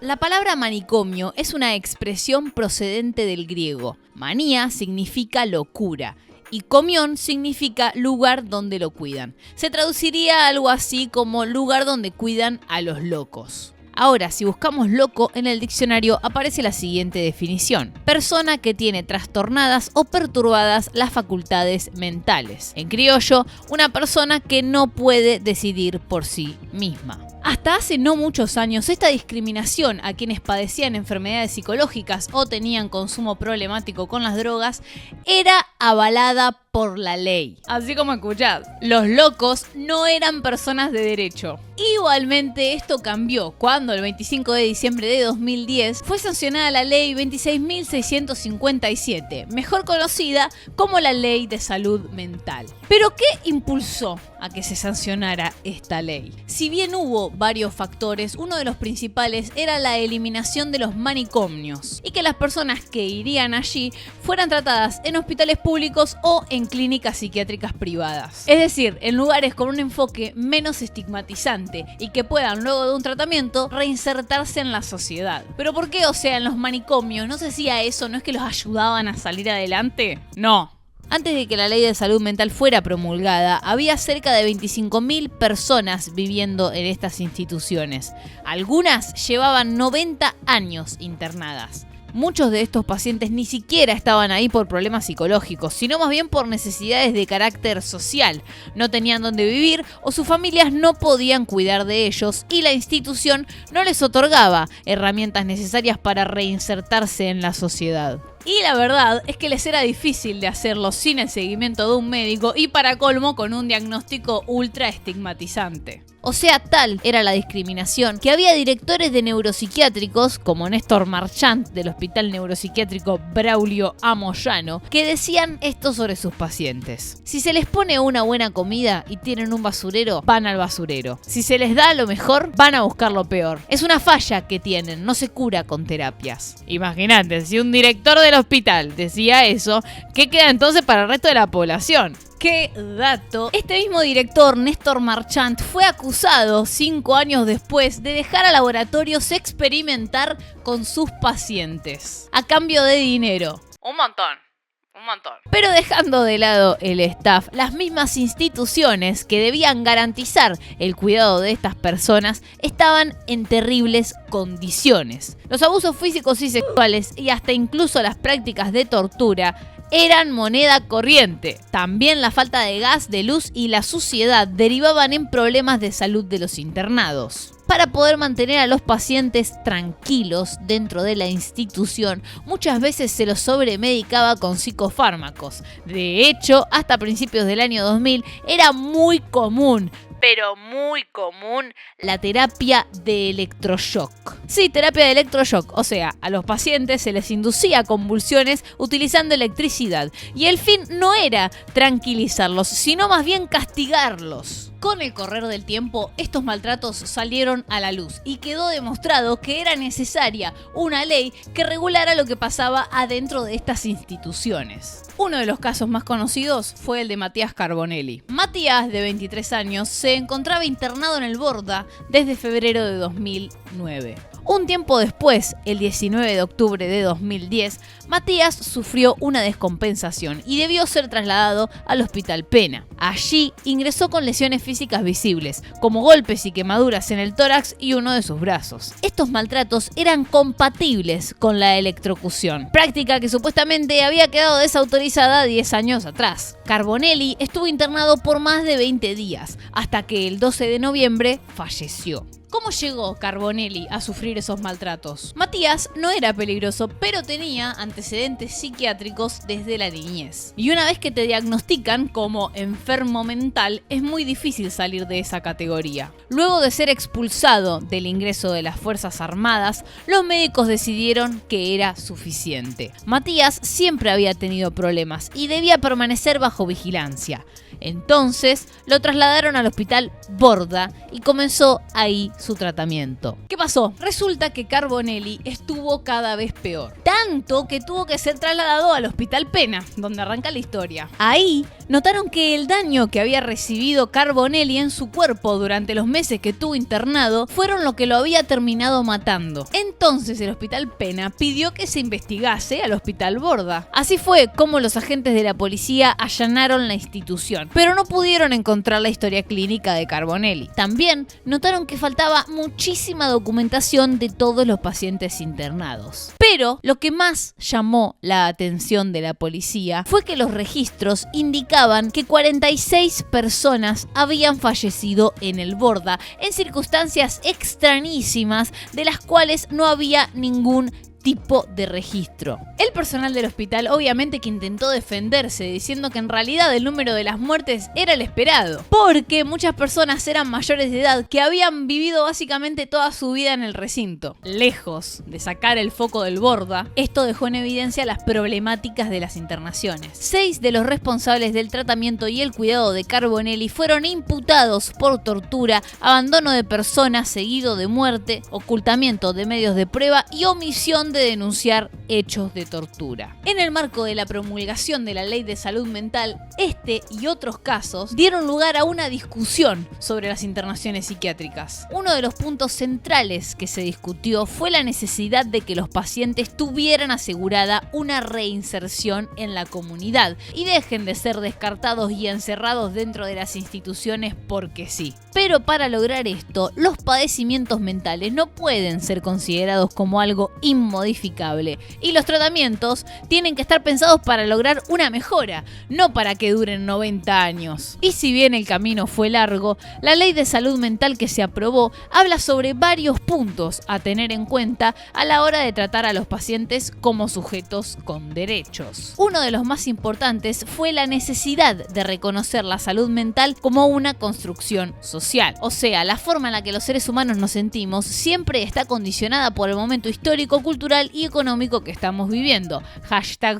La palabra manicomio es una expresión procedente del griego. Manía significa locura y comión significa lugar donde lo cuidan. Se traduciría algo así como lugar donde cuidan a los locos. Ahora, si buscamos loco en el diccionario aparece la siguiente definición: persona que tiene trastornadas o perturbadas las facultades mentales. En criollo, una persona que no puede decidir por sí misma. Hasta hace no muchos años, esta discriminación a quienes padecían enfermedades psicológicas o tenían consumo problemático con las drogas era avalada por la ley. Así como escuchás, los locos no eran personas de derecho. Igualmente esto cambió cuando el 25 de diciembre de 2010 fue sancionada la ley 26.657, mejor conocida como la Ley de Salud Mental. ¿Pero qué impulsó a que se sancionara esta ley? Si bien hubo varios factores, uno de los principales era la eliminación de los manicomios y que las personas que irían allí fueran tratadas en hospitales públicos o en clínicas psiquiátricas privadas. Es decir, en lugares con un enfoque menos estigmatizante y que puedan luego de un tratamiento reinsertarse en la sociedad. ¿Pero por qué? O sea, en los manicomios no se hacía eso, ¿no es que los ayudaban a salir adelante? No. Antes de que la ley de salud mental fuera promulgada, había cerca de 25.000 personas viviendo en estas instituciones. Algunas llevaban 90 años internadas. Muchos de estos pacientes ni siquiera estaban ahí por problemas psicológicos, sino más bien por necesidades de carácter social. No tenían dónde vivir o sus familias no podían cuidar de ellos y la institución no les otorgaba herramientas necesarias para reinsertarse en la sociedad. Y la verdad es que les era difícil de hacerlo sin el seguimiento de un médico y para colmo con un diagnóstico ultra estigmatizante. O sea, tal era la discriminación que había directores de neuropsiquiátricos, como Néstor Marchant del Hospital Neuropsiquiátrico Braulio A. Moyano, que decían esto sobre sus pacientes: si se les pone una buena comida y tienen un basurero, van al basurero. Si se les da lo mejor, van a buscar lo peor. Es una falla que tienen, no se cura con terapias. Imagínate, si un director del hospital decía eso, ¿qué queda entonces para el resto de la población? ¡Qué dato! Este mismo director, Néstor Marchant, fue acusado 5 años después de dejar a laboratorios experimentar con sus pacientes a cambio de dinero. Un montón. Pero dejando de lado el staff, las mismas instituciones que debían garantizar el cuidado de estas personas estaban en terribles condiciones. Los abusos físicos y sexuales y hasta incluso las prácticas de tortura eran moneda corriente. También la falta de gas, de luz y la suciedad derivaban en problemas de salud de los internados. Para poder mantener a los pacientes tranquilos dentro de la institución, muchas veces se los sobremedicaba con psicofármacos. De hecho, hasta principios del año 2000 era muy común, pero muy común, la terapia de electroshock. Sí, terapia de electroshock, o sea, a los pacientes se les inducía convulsiones utilizando electricidad y el fin no era tranquilizarlos, sino más bien castigarlos. Con el correr del tiempo, estos maltratos salieron a la luz y quedó demostrado que era necesaria una ley que regulara lo que pasaba adentro de estas instituciones. Uno de los casos más conocidos fue el de Matías Carbonelli. Matías, de 23 años, se encontraba internado en el Borda desde febrero de 2009. Un tiempo después, el 19 de octubre de 2010, Matías sufrió una descompensación y debió ser trasladado al Hospital Pena. Allí ingresó con lesiones físicas visibles, como golpes y quemaduras en el tórax y uno de sus brazos. Estos maltratos eran compatibles con la electrocución, práctica que supuestamente había quedado desautorizada 10 años atrás. Carbonelli estuvo internado por más de 20 días, hasta que el 12 de noviembre falleció. ¿Cómo llegó Carbonelli a sufrir esos maltratos? Matías no era peligroso, pero tenía antecedentes psiquiátricos desde la niñez. Y una vez que te diagnostican como enfermo mental, es muy difícil salir de esa categoría. Luego de ser expulsado del ingreso de las Fuerzas Armadas, los médicos decidieron que era suficiente. Matías siempre había tenido problemas y debía permanecer bajo vigilancia. Entonces lo trasladaron al Hospital Borda y comenzó ahí su tratamiento. ¿Qué pasó? Resulta que Carbonelli estuvo cada vez peor, tanto que tuvo que ser trasladado al Hospital Pena, donde arranca la historia. Ahí notaron que el daño que había recibido Carbonelli en su cuerpo durante los meses que estuvo internado fueron lo que lo había terminado matando. Entonces el Hospital Pena pidió que se investigase al Hospital Borda. Así fue como los agentes de la policía allanaron la institución, pero no pudieron encontrar la historia clínica de Carbonelli. También notaron que faltaba muchísima documentación de todos los pacientes internados. Pero lo que más llamó la atención de la policía fue que los registros indicaban que 46 personas habían fallecido en el Borda en circunstancias extrañísimas de las cuales no había ningún tipo de registro. El personal del hospital obviamente que intentó defenderse diciendo que en realidad el número de las muertes era el esperado, porque muchas personas eran mayores de edad que habían vivido básicamente toda su vida en el recinto. Lejos de sacar el foco del Borda, esto dejó en evidencia las problemáticas de las internaciones. 6 de los responsables del tratamiento y el cuidado de Carbonelli fueron imputados por tortura, abandono de personas seguido de muerte, ocultamiento de medios de prueba y omisión de denunciar hechos de tortura. En el marco de la promulgación de la Ley de Salud Mental, este y otros casos dieron lugar a una discusión sobre las internaciones psiquiátricas. Uno de los puntos centrales que se discutió fue la necesidad de que los pacientes tuvieran asegurada una reinserción en la comunidad y dejen de ser descartados y encerrados dentro de las instituciones porque sí. Pero para lograr esto, los padecimientos mentales no pueden ser considerados como algo inmodificable y los tratamientos tienen que estar pensados para lograr una mejora, no para que duren 90 años. Y si bien el camino fue largo, la Ley de Salud Mental que se aprobó habla sobre varios puntos a tener en cuenta a la hora de tratar a los pacientes como sujetos con derechos. Uno de los más importantes fue la necesidad de reconocer la salud mental como una construcción social. O sea, la forma en la que los seres humanos nos sentimos siempre está condicionada por el momento histórico, cultural y económico que estamos viviendo.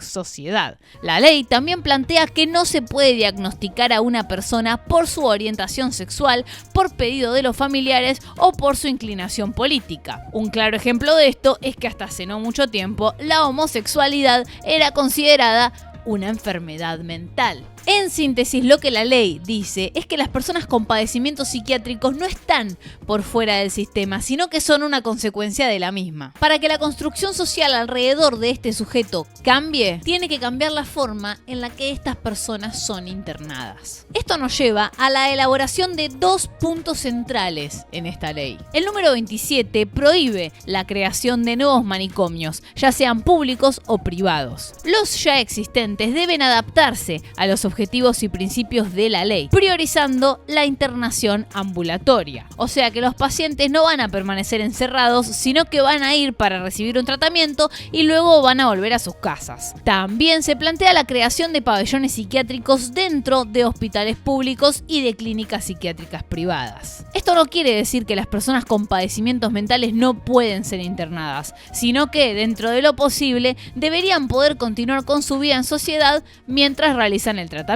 #sociedad. La ley también plantea que no se puede diagnosticar a una persona por su orientación sexual, por pedido de los familiares o por su inclinación política. Un claro ejemplo de esto es que hasta hace no mucho tiempo la homosexualidad era considerada una enfermedad mental. En síntesis, lo que la ley dice es que las personas con padecimientos psiquiátricos no están por fuera del sistema, sino que son una consecuencia de la misma. Para que la construcción social alrededor de este sujeto cambie, tiene que cambiar la forma en la que estas personas son internadas. Esto nos lleva a la elaboración de 2 puntos centrales en esta ley. El número 27 prohíbe la creación de nuevos manicomios, ya sean públicos o privados. Los ya existentes deben adaptarse a los objetivos y principios de la ley, priorizando la internación ambulatoria. O sea que los pacientes no van a permanecer encerrados, sino que van a ir para recibir un tratamiento y luego van a volver a sus casas. También se plantea la creación de pabellones psiquiátricos dentro de hospitales públicos y de clínicas psiquiátricas privadas. Esto no quiere decir que las personas con padecimientos mentales no pueden ser internadas, sino que dentro de lo posible deberían poder continuar con su vida en sociedad mientras realizan el tratamiento.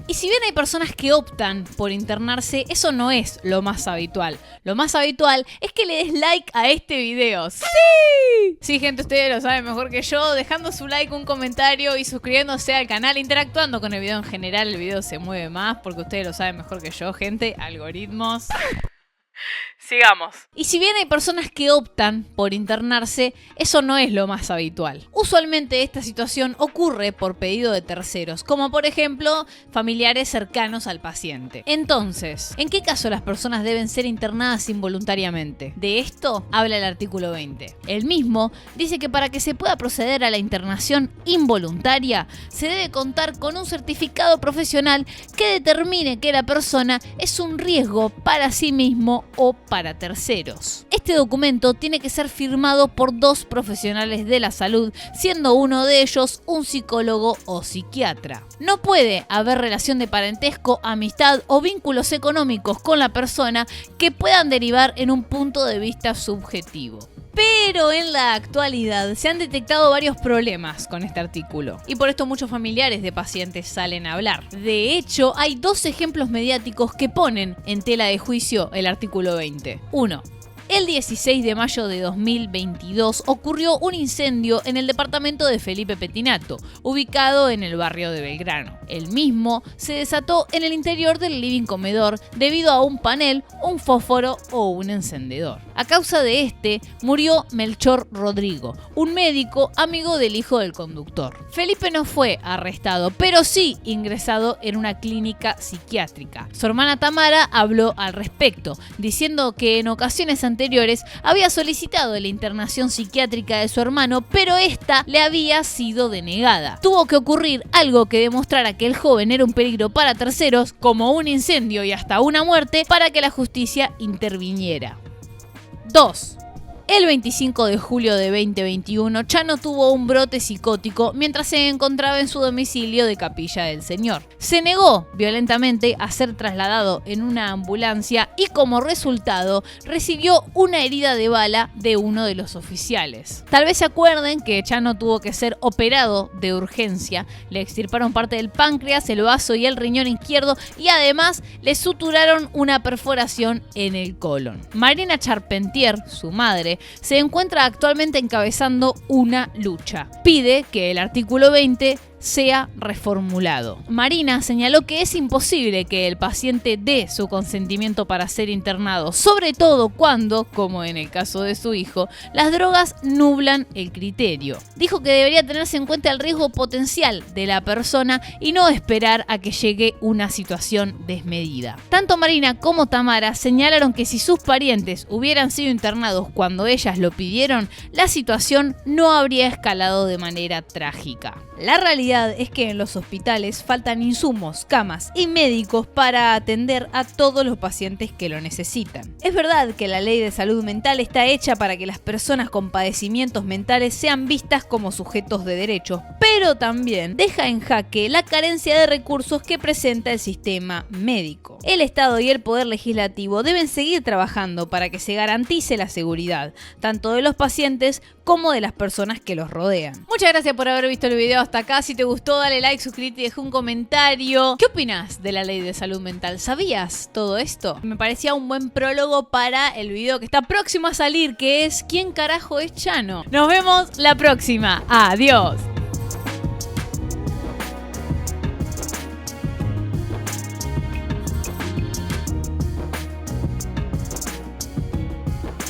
Y si bien hay personas que optan por internarse, eso no es lo más habitual. Lo más habitual es que le des like a este video. ¡Sí! Sí, gente, ustedes lo saben mejor que yo, dejando su like, un comentario y suscribiéndose al canal, interactuando con el video en general. El video se mueve más porque ustedes lo saben mejor que yo, gente. Algoritmos. Sigamos. Y si bien hay personas que optan por internarse, eso no es lo más habitual. Usualmente esta situación ocurre por pedido de terceros, como por ejemplo familiares cercanos al paciente. Entonces, ¿en qué caso las personas deben ser internadas involuntariamente? De esto habla el artículo 20. El mismo dice que para que se pueda proceder a la internación involuntaria, se debe contar con un certificado profesional que determine que la persona es un riesgo para sí mismo o para terceros. Este documento tiene que ser firmado por 2 profesionales de la salud, siendo uno de ellos un psicólogo o psiquiatra. No puede haber relación de parentesco, amistad o vínculos económicos con la persona que puedan derivar en un punto de vista subjetivo. Pero en la actualidad se han detectado varios problemas con este artículo y por esto muchos familiares de pacientes salen a hablar. De hecho, hay 2 ejemplos mediáticos que ponen en tela de juicio el artículo 20. 1. El 16 de mayo de 2022 ocurrió un incendio en el departamento de Felipe Pettinato, ubicado en el barrio de Belgrano. El mismo se desató en el interior del living comedor debido a un panel, un fósforo o un encendedor. A causa de este, murió Melchor Rodrigo, un médico amigo del hijo del conductor. Felipe no fue arrestado, pero sí ingresado en una clínica psiquiátrica. Su hermana Tamara habló al respecto, diciendo que en ocasiones anteriores había solicitado la internación psiquiátrica de su hermano, pero esta le había sido denegada. Tuvo que ocurrir algo que demostrara que el joven era un peligro para terceros, como un incendio y hasta una muerte, para que la justicia interviniera. 2. El 25 de julio de 2021, Chano tuvo un brote psicótico mientras se encontraba en su domicilio de Capilla del Señor. Se negó violentamente a ser trasladado en una ambulancia y como resultado recibió una herida de bala de uno de los oficiales. Tal vez se acuerden que Chano tuvo que ser operado de urgencia. Le extirparon parte del páncreas, el vaso y el riñón izquierdo y además le suturaron una perforación en el colon. Marina Charpentier, su madre, se encuentra actualmente encabezando una lucha. Pide que el artículo 20 sea reformulado. Marina señaló que es imposible que el paciente dé su consentimiento para ser internado, sobre todo cuando, como en el caso de su hijo, las drogas nublan el criterio. Dijo que debería tenerse en cuenta el riesgo potencial de la persona y no esperar a que llegue una situación desmedida. Tanto Marina como Tamara señalaron que si sus parientes hubieran sido internados cuando ellas lo pidieron, la situación no habría escalado de manera trágica. La realidad es que en los hospitales faltan insumos, camas y médicos para atender a todos los pacientes que lo necesitan. Es verdad que la ley de salud mental está hecha para que las personas con padecimientos mentales sean vistas como sujetos de derechos, pero también deja en jaque la carencia de recursos que presenta el sistema médico. El Estado y el Poder Legislativo deben seguir trabajando para que se garantice la seguridad, tanto de los pacientes como de las personas que los rodean. Muchas gracias por haber visto el video hasta acá. Si te gustó, dale like, suscríbete y deja un comentario. ¿Qué opinas de la ley de salud mental? ¿Sabías todo esto? Me parecía un buen prólogo para el video que está próximo a salir, que es ¿quién carajo es Chano? Nos vemos la próxima. Adiós.